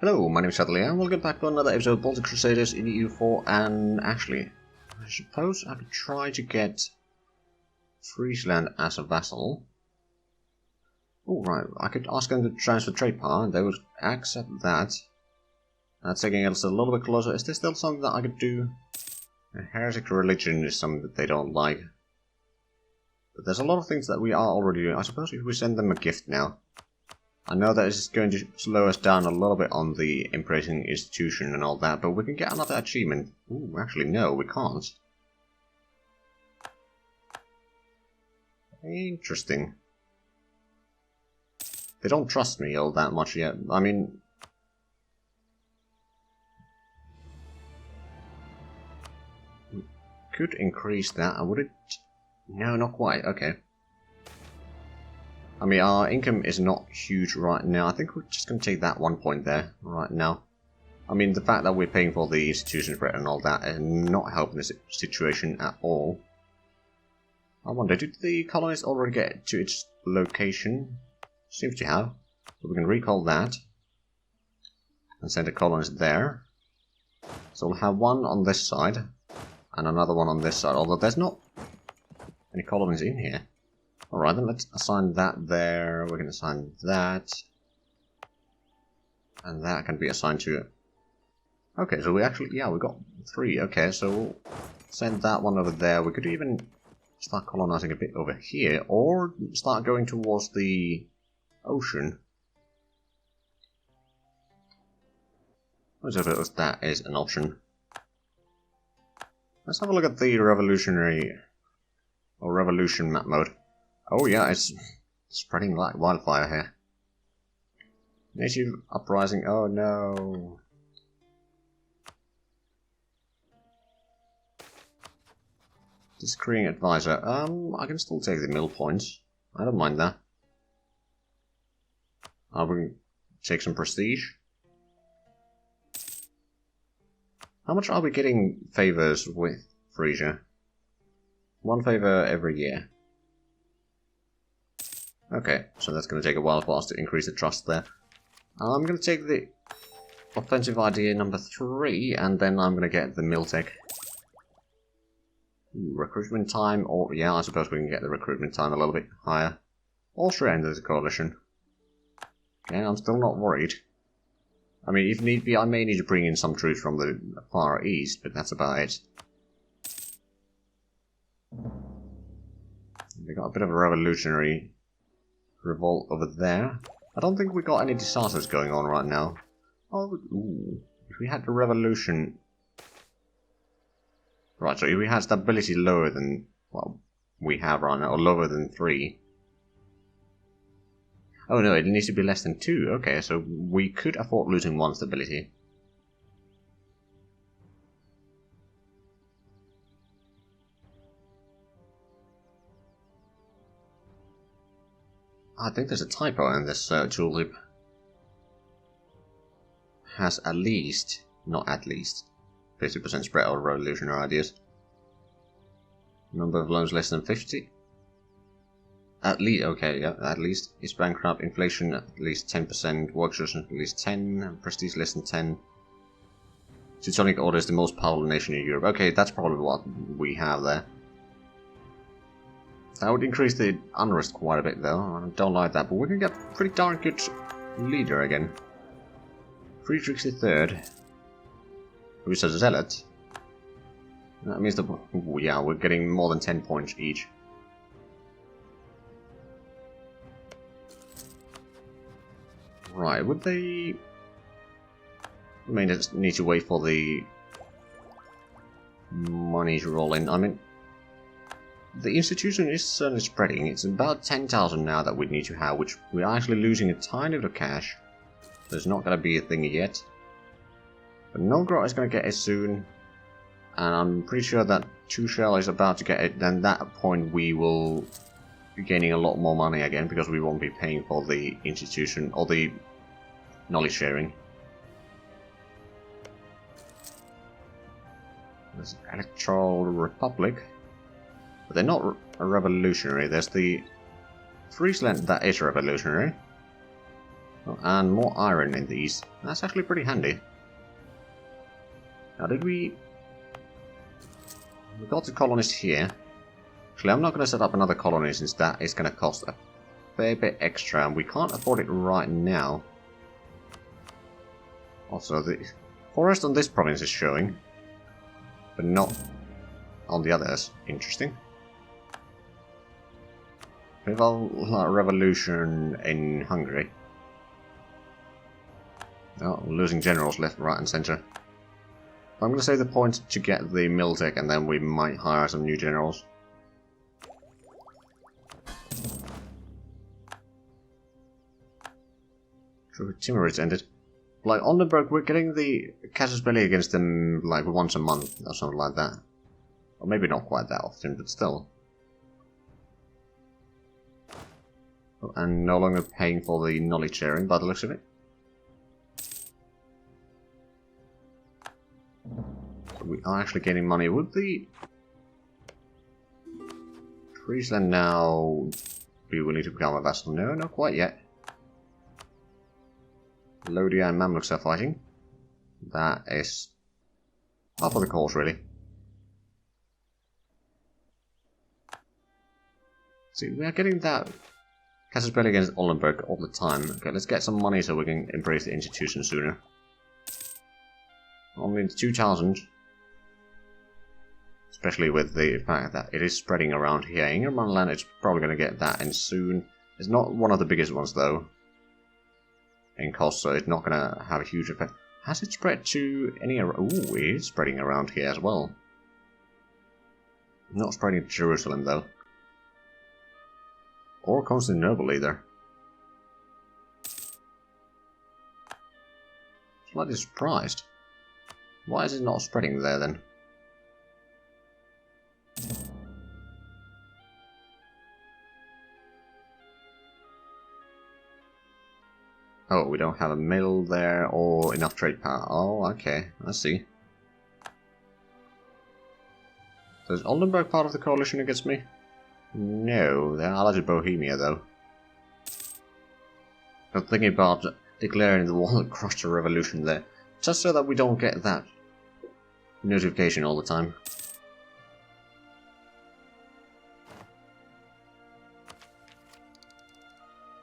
Hello, my name is Andreas and welcome back to another episode of Baltic Crusaders in EU4, and actually, I suppose I could try to get Friesland as a vassal. Oh right, I could ask them to transfer trade power and they would accept that. That's taking us a little bit closer. Is there still something that I could do? A heretic religion is something that they don't like. But there's a lot of things that we are already doing. I suppose if we send them a gift now. I know that it's going to slow us down a little bit on the embracing institution and all that, but we can get another achievement. Ooh, actually no, we can't. Interesting. They don't trust me all that much yet. I mean... we could increase that, would it? No, not quite, okay. I mean, our income is not huge right now. I think we're just going to take that 1 point there right now. I mean, the fact that we're paying for the institution spread and all that is not helping the situation at all. I wonder, did the colonists already get to its location? Seems to have. So we can recall that. And send a colonist there. So we'll have one on this side. And another one on this side. Although there's not any colonists in here. Alright, then let's assign that there. We're going to assign that. And that can be assigned to... okay, so we actually... yeah, we got 3. Okay, so we'll send that one over there. We could even start colonizing a bit over here. Or start going towards the ocean. I suppose that is an option. Let's have a look at the revolutionary... or revolution map mode. Oh yeah, it's spreading like wildfire here. Native uprising, oh no. Disagreeing advisor, I can still take the mill points. I don't mind that. I will take some prestige. How much are we getting favors with Frisia? 1 favor every year. Okay, so that's going to take a while for us to increase the trust there. I'm going to take the offensive idea number 3, and then I'm going to get the Miltech. Recruitment time, or yeah, I suppose we can get the recruitment time a little bit higher. Austria enters the coalition. Okay, I'm still not worried. I mean, if need be, I may need to bring in some troops from the Far East, but that's about it. We got a bit of a revolutionary revolt over there. I don't think we got any disasters going on right now. Oh, ooh. If we had the revolution... right, so if we had stability lower than what we have right now, or lower than 3. Oh no, it needs to be less than 2. Okay, so we could afford losing 1 stability. I think there's a typo in this tulip. Has at least, not at least, 50% spread of revolutionary ideas. Number of loans less than 50. At least, okay, yeah, at least. Is bankrupt, inflation at least 10%, workers at least 10, prestige less than 10. Teutonic Order is the most powerful nation in Europe. Okay, that's probably what we have there. That would increase the unrest quite a bit though, I don't like that, but we can get a pretty darn good leader again. Friedrich III, who's a zealot. That means that, ooh, yeah, we're getting more than 10 points each. Right, would they... I mean, just need to wait for the money to roll in. I mean, the institution is certainly spreading. It's about 10,000 now that we need to have, which we're actually losing a tiny bit of cash. There's not going to be a thing yet. But Novgorod is going to get it soon. And I'm pretty sure that Tuchel is about to get it. Then at that point we will be gaining a lot more money again, because we won't be paying for the institution or the knowledge sharing. There's Electoral Republic. But they're not a revolutionary. There's the Friesland that is revolutionary. Oh, and more iron in these. That's actually pretty handy. Now did we... We got the colonists here. Actually, I'm not going to set up another colony since that is going to cost a fair bit extra, and we can't afford it right now. Also, the forest on this province is showing, but not on the others. Interesting. We have a revolution in Hungary. Oh, losing generals left, right, and centre. I'm going to save the point to get the mill tech, and then we might hire some new generals. True, Timurids ended. Like, Oldenburg, we're getting the casus belli against them, like, once a month, or something like that. Or maybe not quite that often, but still. Oh, and no longer paying for the knowledge sharing, by the looks of it. So we are actually getting money. Would the Friesland now be willing to become a vassal? No, not quite yet. Lodi and Mamluks are fighting. That is half of the cause, really. See, we are getting that casus belli against Oldenburg all the time. Okay, let's get some money so we can embrace the institution sooner. Only 2,000. Especially with the fact that it is spreading around here. Ingermanland is probably going to get that in soon. It's not one of the biggest ones, though, in cost, so it's not going to have a huge effect. Has it spread to any... Ooh, it is spreading around here as well. Not spreading to Jerusalem, though. Or Constantinople, either. Slightly surprised. Why is it not spreading there, then? Oh, we don't have a mill there or enough trade power. Oh, okay, I see. So is Oldenburg part of the coalition against me? No, they're allied to Bohemia, though. I'm thinking about declaring the war that crushed the revolution there, just so that we don't get that notification all the time.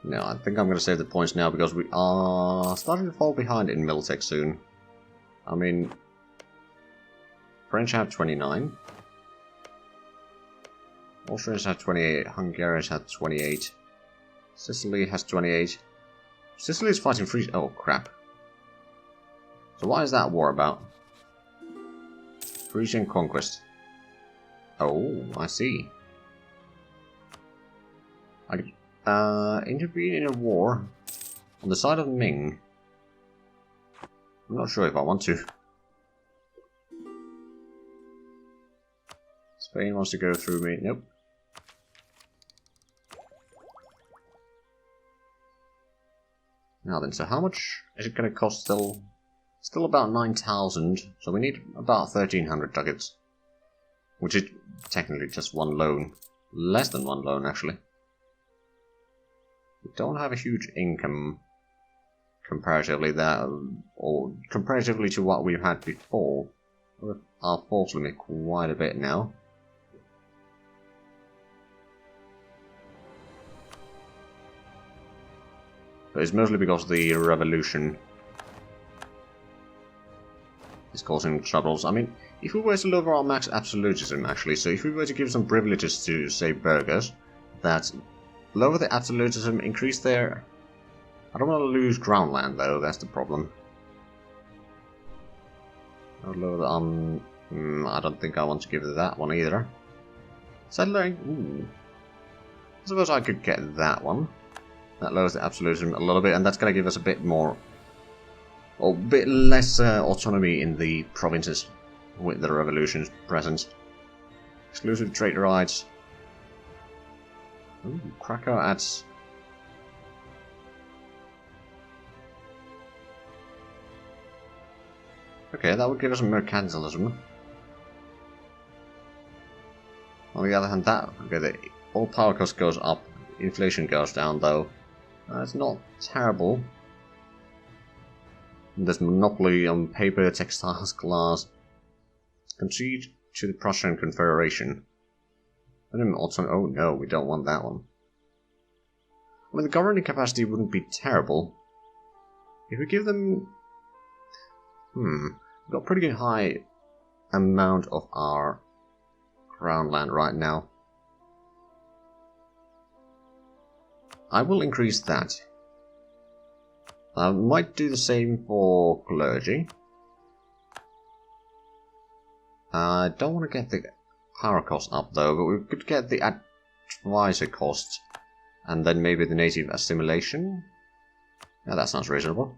No, I think I'm going to save the points now because we are starting to fall behind in Miltech soon. I mean, French have 29. Austrians have 28. Hungarians have 28. Sicily has 28. Sicily is fighting free. Oh, crap. So what is that war about? Frisian conquest. Oh, I see. Intervene in a war on the side of Ming. I'm not sure if I want to. Spain wants to go through me. Nope. Now then, so how much is it going to cost still? Still about 9,000, so we need about 1,300 ducats. Which is technically just one loan. Less than one loan, actually. We don't have a huge income comparatively there, or comparatively to what we've had before. Our force limit quite a bit now. But it's mostly because the revolution is causing troubles. I mean, if we were to lower our max absolutism, actually, so if we were to give some privileges to, say, burghers, that lower the absolutism, increase their... I don't want to lose ground land, though, that's the problem. I'll lower the, I don't think I want to give that one either. Settling, ooh. I suppose I could get that one. That lowers the absolutism a little bit, and that's going to give us a bit more... or a bit less autonomy in the provinces with the revolution's presence. Exclusive trade rights. Ooh, Krakow adds... Okay, that would give us mercantilism. On the other hand, that... Okay, the all power cost goes up, inflation goes down, though. That's not terrible. There's monopoly on paper, textiles, glass. Concede to the Prussian Confederation. Oh no, we don't want that one. I mean, the governing capacity wouldn't be terrible. If we give them... we've got a pretty high amount of our crown land right now. I will increase that. I might do the same for clergy. I don't want to get the power cost up though, but we could get the advisor cost. And then maybe the native assimilation. Yeah, that sounds reasonable.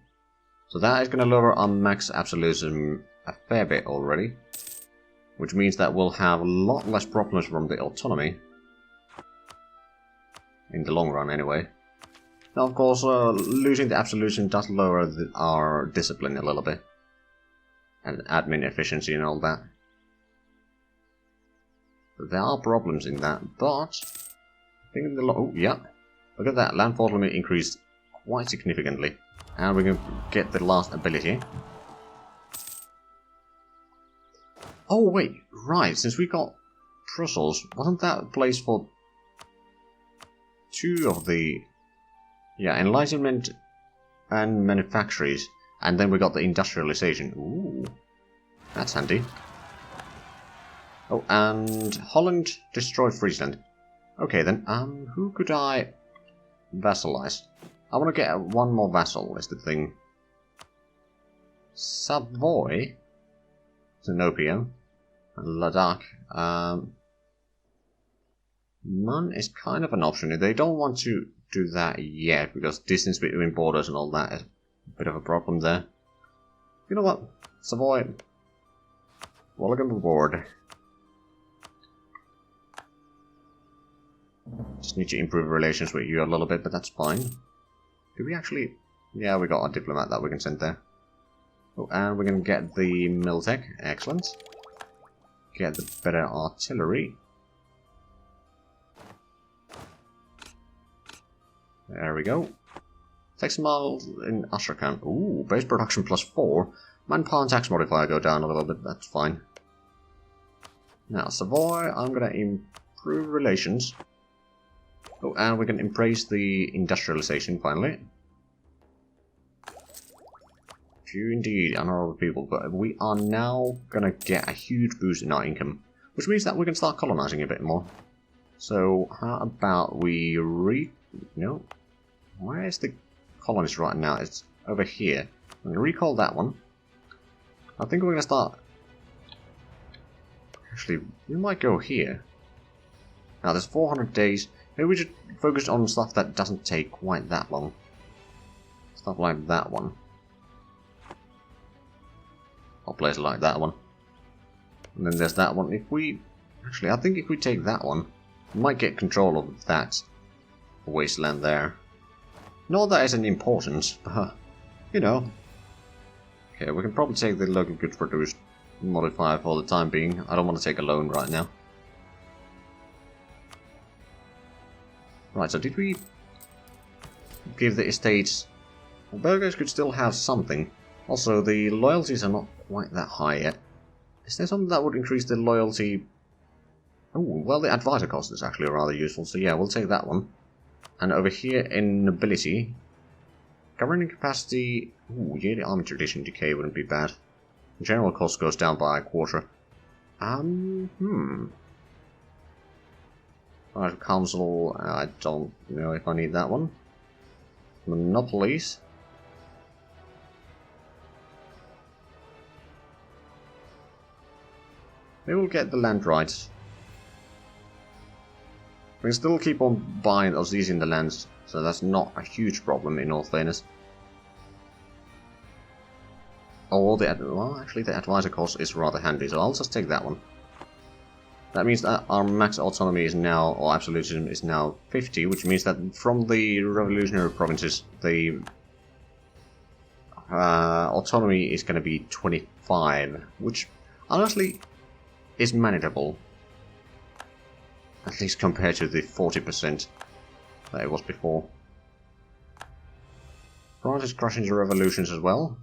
So that is going to lower our max absolutism a fair bit already. Which means that we'll have a lot less problems from the autonomy. In the long run, anyway. Now, of course, losing the absolutism does lower our discipline a little bit. And admin efficiency and all that. There are problems in that, but... I think in the oh, yeah. Look at that, land autonomy increased quite significantly. And we can get the last ability. Oh wait, right, since we got Brussels, wasn't that a place for two of the... Yeah, enlightenment and manufactories. And then we got the industrialization. Ooh, that's handy. Oh, and Holland destroyed Friesland. Okay then, who could I vassalize? I want to get one more vassal, is the thing. Savoy? Zenobia. Ladakh. Man is kind of an option. They don't want to do that yet, because distance between borders and all that is a bit of a problem there. You know what? Savoy. Welcome aboard. Just need to improve relations with you a little bit, but that's fine. Do we actually... Yeah, we got a diplomat that we can send there. Oh, and we're going to get the Miltech. Excellent. Get the better artillery. There we go. Takes miles in Astrakhan. Ooh, base production +4. Manpower and tax modifier go down a little bit, that's fine. Now, Savoy, I'm going to improve relations. Oh, and we can embrace the industrialization finally. Few indeed, honorable people, but we are now gonna get a huge boost in our income, which means that we can start colonizing a bit more. So, how about we no? Where is the colonies right now? It's over here. I'm gonna recall that one. I think we're gonna start... Actually, we might go here. Now, there's 400 days. Maybe we should focus on stuff that doesn't take quite that long. Stuff like that one. Or places like that one. And then there's that one. If we... Actually, I think if we take that one, we might get control of that wasteland there. Not that it's an importance, but... You know. Okay, we can probably take the local goods produced modifier for the time being. I don't want to take a loan right now. Right, so did we give the estates... Well, burghers could still have something. Also, the loyalties are not quite that high yet. Is there something that would increase the loyalty? Oh, well, the advisor cost is actually rather useful, so yeah, we'll take that one. And over here in nobility, governing capacity... Ooh, yearly army tradition decay wouldn't be bad. General cost goes down by a quarter. Right, council, I don't know if I need that one. Monopolies. Maybe we'll get the land rights. We can still keep on buying or seizing the lands, so that's not a huge problem in all fairness. Or well, actually the advisor cost is rather handy, so I'll just take that one. That means that our max autonomy is now, or absolutism is now 50, which means that from the revolutionary provinces, the autonomy is going to be 25, which honestly is manageable. At least compared to the 40% that it was before. France is crushing the revolutions as well.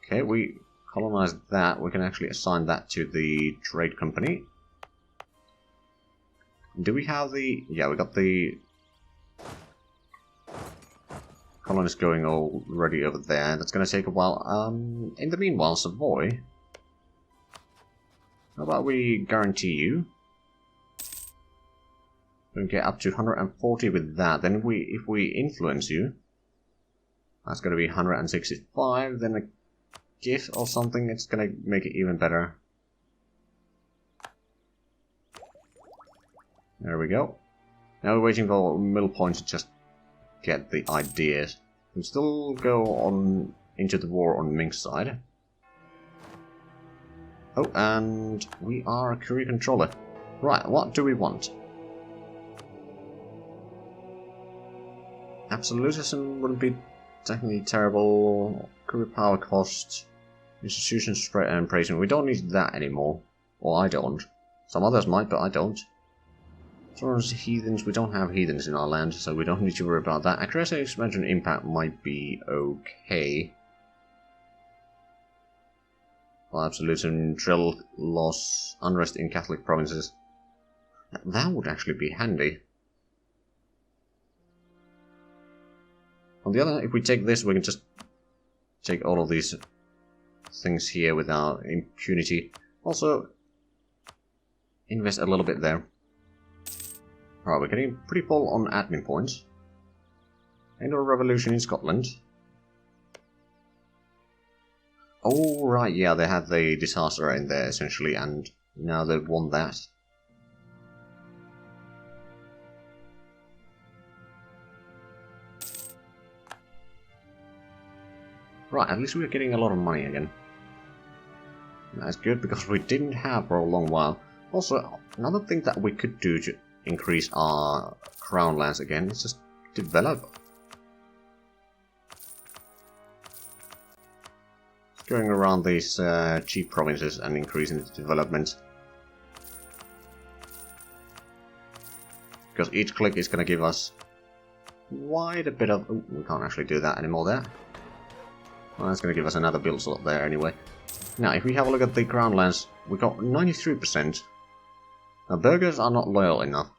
Okay, we colonized that. We can actually assign that to the trade company. Do we have the... Yeah, we got the colonies going already over there. That's going to take a while. In the meanwhile, Savoy, how about we guarantee you? We can get up to 140 with that. Then if we influence you, that's going to be 165. Then a gift or something, it's going to make it even better. There we go. Now we're waiting for middle point to just get the ideas. We still go on into the war on Mink's side. Oh, and we are a career controller. Right, what do we want? Absolutism wouldn't be technically terrible. Career power cost. Institution spread and praising. We don't need that anymore. Well, I don't. Some others might, but I don't. As far as heathens, we don't have heathens in our land, so we don't need to worry about that. Aggressive expansion impact might be okay. Well, absolutism, drill loss, unrest in Catholic provinces. That would actually be handy. On the other hand, if we take this, we can just take all of these things here without impunity. Also, invest a little bit there. Alright, we're getting pretty full on admin points. End of a revolution in Scotland. Oh, right, yeah, they had the disaster in there, essentially, and now they've won that. Right, at least we're getting a lot of money again. That's good, because we didn't have for a long while. Also, another thing that we could do to increase our crown lands again is just develop. Just going around these cheap provinces and increasing its development. Because each click is going to give us quite a bit of... Oh, we can't actually do that anymore there. Well, that's going to give us another build slot there anyway. Now, if we have a look at the crown lands, we got 93%. Now, burghers are not loyal enough.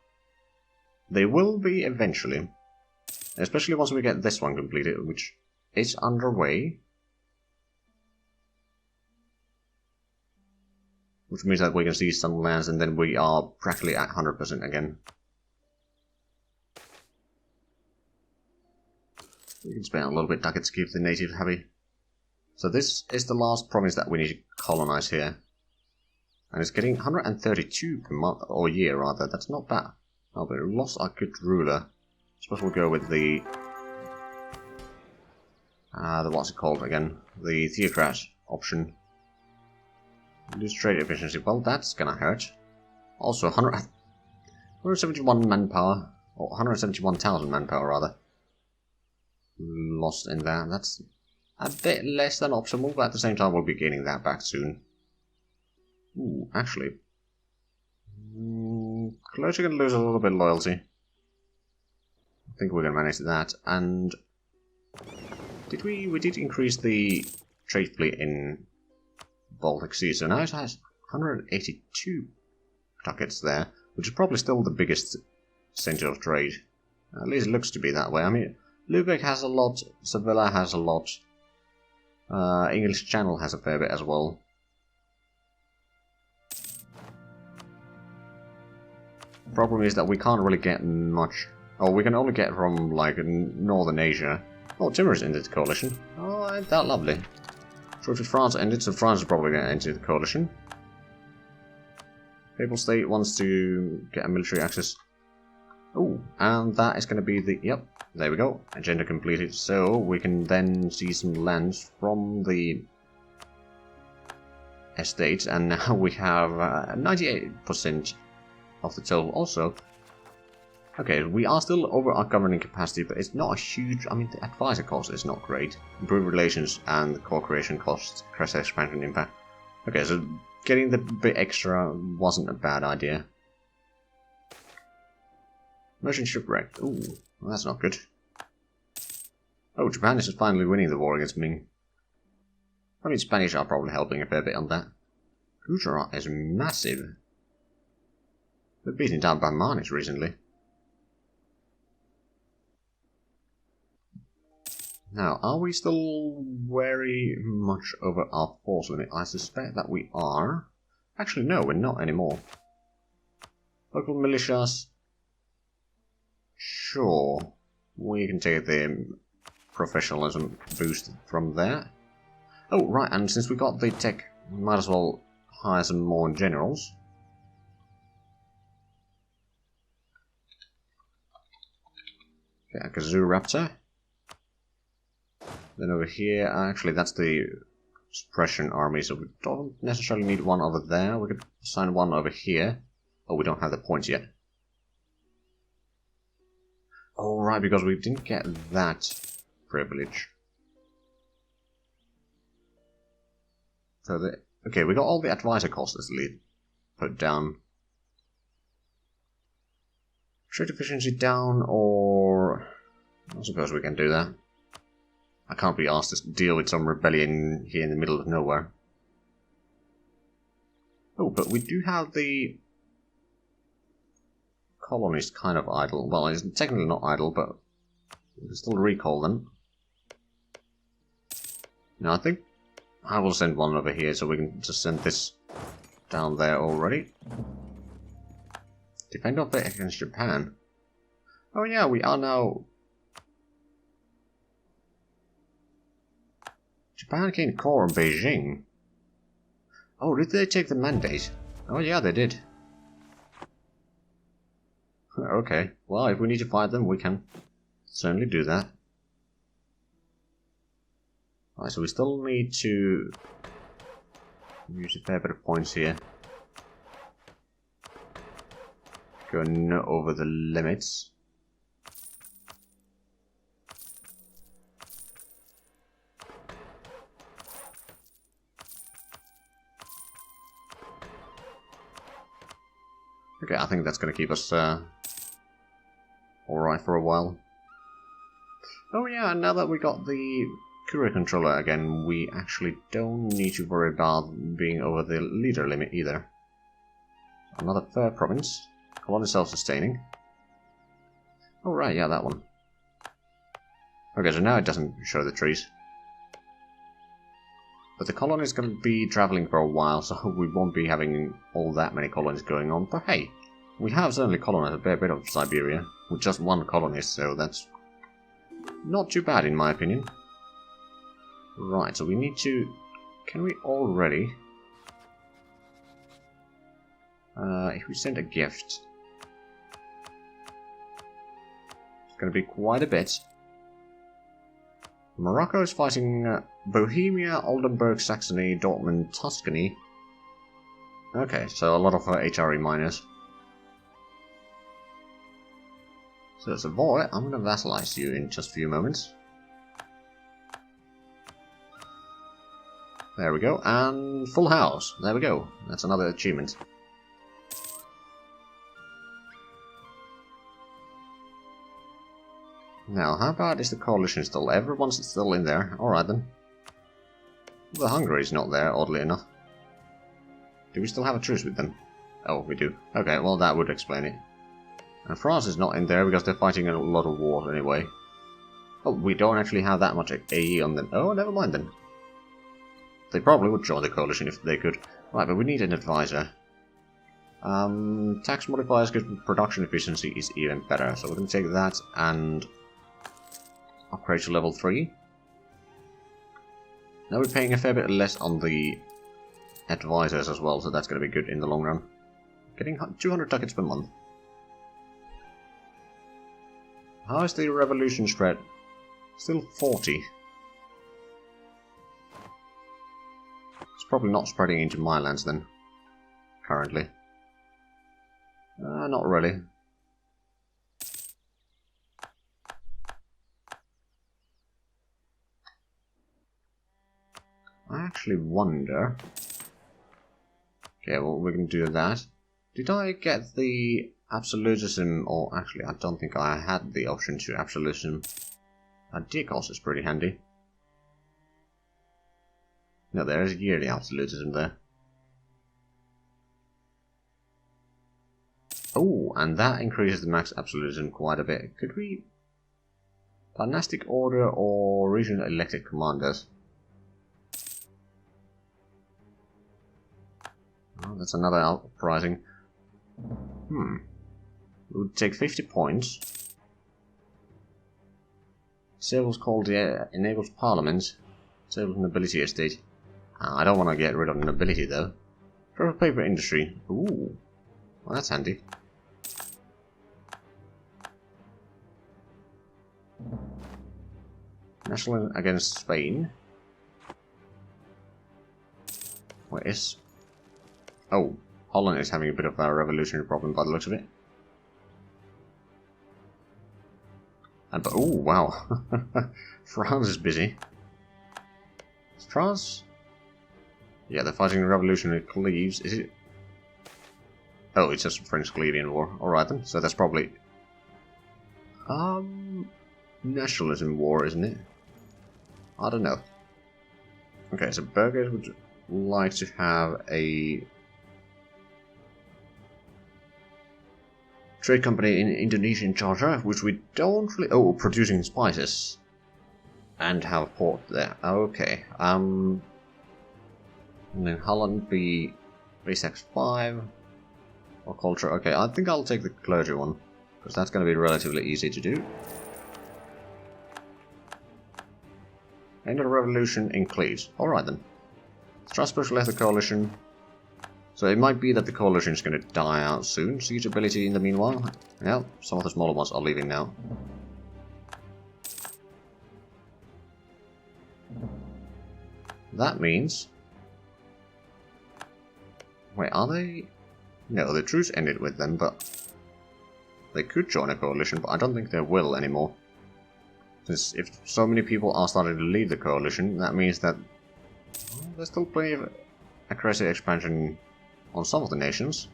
They will be eventually. Especially once we get this one completed, which is underway. Which means that we can see some lands and then we are practically at 100% again. We can spend a little bit ducats to keep the native happy. So this is the last province that we need to colonize here. And it's getting 132 per month, or year rather, that's not bad. Oh, but we lost our good ruler. I suppose we'll go with the what's it called again? The theocrat option. Reduce trade efficiency, well that's gonna hurt. Also 171 manpower, or 171,000 manpower rather. Lost in there, that's a bit less than optimal, but at the same time we'll be gaining that back soon. Ooh, actually. Clergy are going to lose a little bit of loyalty. I think we're going to manage that. And did we did increase the trade fleet in Baltic Sea, so now it has 182 ducats there, which is probably still the biggest center of trade. At least it looks to be that way. I mean, Lubeck has a lot, Sevilla has a lot, English Channel has a fair bit as well. The problem is that we can't really get much. Oh, we can only get from, like, Northern Asia. Oh, Timor's ended the coalition. Oh, ain't that lovely. So if France ended, so France is probably going to enter the coalition. Papal State wants to get a military access. Oh, and that is going to be the... Yep, there we go. Agenda completed. So we can then see some lands from the estates, and now we have 98% of the total also. Okay, we are still over our governing capacity, but it's not a huge... I mean, the advisor cost is not great. Improved relations and the core creation costs, crest expansion impact. Okay, so getting the bit extra wasn't a bad idea. Merchant shipwreck. Ooh, well, that's not good. Oh, Japan is finally winning the war against Ming. I mean, Spanish are probably helping a fair bit on that. Gujarat is massive. They're beaten down by Marnis recently. Now, are we still very much over our force limit? I suspect that we are. Actually, no, we're not anymore. Local militias. Sure. We can take the professionalism boost from there. Oh, right, and since we got the tech, we might as well hire some more generals. Okay, a Kazoo Raptor. Then over here, actually that's the suppression army, so we don't necessarily need one over there. We could assign one over here. Oh, we don't have the points yet. Oh, right, because we didn't get that privilege. So okay, we got all the advisor costs put down. Trade efficiency down, or I suppose we can do that. I can't be asked to deal with some rebellion here in the middle of nowhere. Oh, but we do have the colonies kind of idle. Well, it's technically not idle, but we can still recall them. Now, I think I will send one over here, so we can just send this down there already. Defend our bit against Japan. Oh yeah, we are now... Japan gained core in Beijing. Oh, did they take the mandate? Oh yeah, they did. Okay, well, if we need to fight them, we can certainly do that. Alright, so we still need to use a fair bit of points here. Going over the limits. Okay, I think that's going to keep us alright for a while. Oh yeah, now that we got the courier controller again, we actually don't need to worry about being over the leader limit either. Another third province. Colony self-sustaining. Oh right, yeah, that one. Okay, so now it doesn't show the trees. But the colony is going to be travelling for a while, so we won't be having all that many colonies going on. But hey, we have certainly colonized a fair bit of Siberia, with just one colonist, so that's not too bad in my opinion. Right, so we need to... Can we already... if we send a gift... It's going to be quite a bit. Morocco is fighting Bohemia, Oldenburg, Saxony, Dortmund, Tuscany. Okay, so a lot of HRE miners. So Savoy, I'm going to vassalize you in just a few moments. There we go, and full house. There we go. That's another achievement. Now, how bad is the coalition still? Everyone's still in there. Alright then. The Hungary's not there, oddly enough. Do we still have a truce with them? Oh, we do. Okay, well that would explain it. And France is not in there because they're fighting a lot of wars anyway. Oh, we don't actually have that much AE on them. Oh, never mind then. They probably would join the coalition if they could. Right, but we need an advisor. Tax modifiers because production efficiency is even better. So we're going to take that and upgrade to level 3. Now we're paying a fair bit less on the advisors as well, so that's going to be good in the long run. Getting 200 ducats per month. How is the revolution spread? Still 40. It's probably not spreading into my lands then, currently. Not really. I actually wonder... Okay, well we can do that. Did I get the absolutism, or actually I don't think I had the option to absolutism. Decos is pretty handy. No, there is yearly absolutism there. Oh, and that increases the max absolutism quite a bit. Could we... Dynastic order or regional elected commanders? Oh, that's another uprising. It would take 50 points. Disables called the enables parliament. Disables nobility estate. I don't want to get rid of nobility though. Purple paper industry. Ooh. Well, that's handy. National against Spain. Where is... Oh, Holland is having a bit of a revolutionary problem by the looks of it. And but oh wow, France is busy. Is France? Yeah, they're fighting the revolutionary Cleves. Is it? Oh, it's just a French-Canadian war. All right then. So that's probably nationalism war, isn't it? I don't know. Okay, so Burgers would like to have a trade company in Indonesian charter, which we don't really... Oh, producing spices. And have a port there. Okay. And then Holland be base X5. Or culture. Okay, I think I'll take the clergy one. Because that's going to be relatively easy to do. End of the revolution in Cleves. Alright then. Strasbourg left the coalition. So it might be that the coalition is going to die out soon. Siege ability in the meanwhile. Yeah, some of the smaller ones are leaving now. That means... Wait, are they... No, the truce ended with them, but... They could join a coalition, but I don't think they will anymore. Since if so many people are starting to leave the coalition, that means that... Well, there's still plenty of aggressive expansion on some of the nations.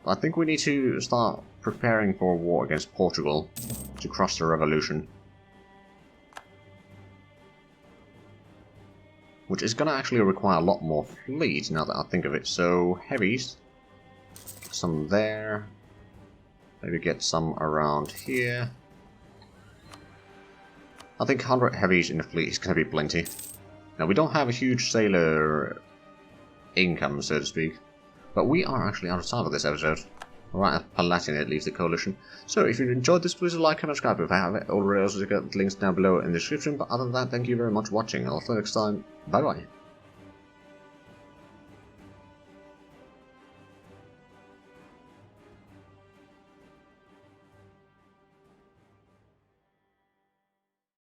But I think we need to start preparing for a war against Portugal to crush the revolution. Which is going to actually require a lot more fleet now that I think of it. So, heavies. Some there. Maybe get some around here. I think 100 heavies in the fleet is going to be plenty. Now, we don't have a huge sailor income, so to speak. But we are actually out of time for this episode. Alright, Palatinate leaves the coalition. So, if you enjoyed this, please like and subscribe if I haven't already. Also, got links down below in the description. But other than that, thank you very much for watching. I'll see you next time. Bye bye.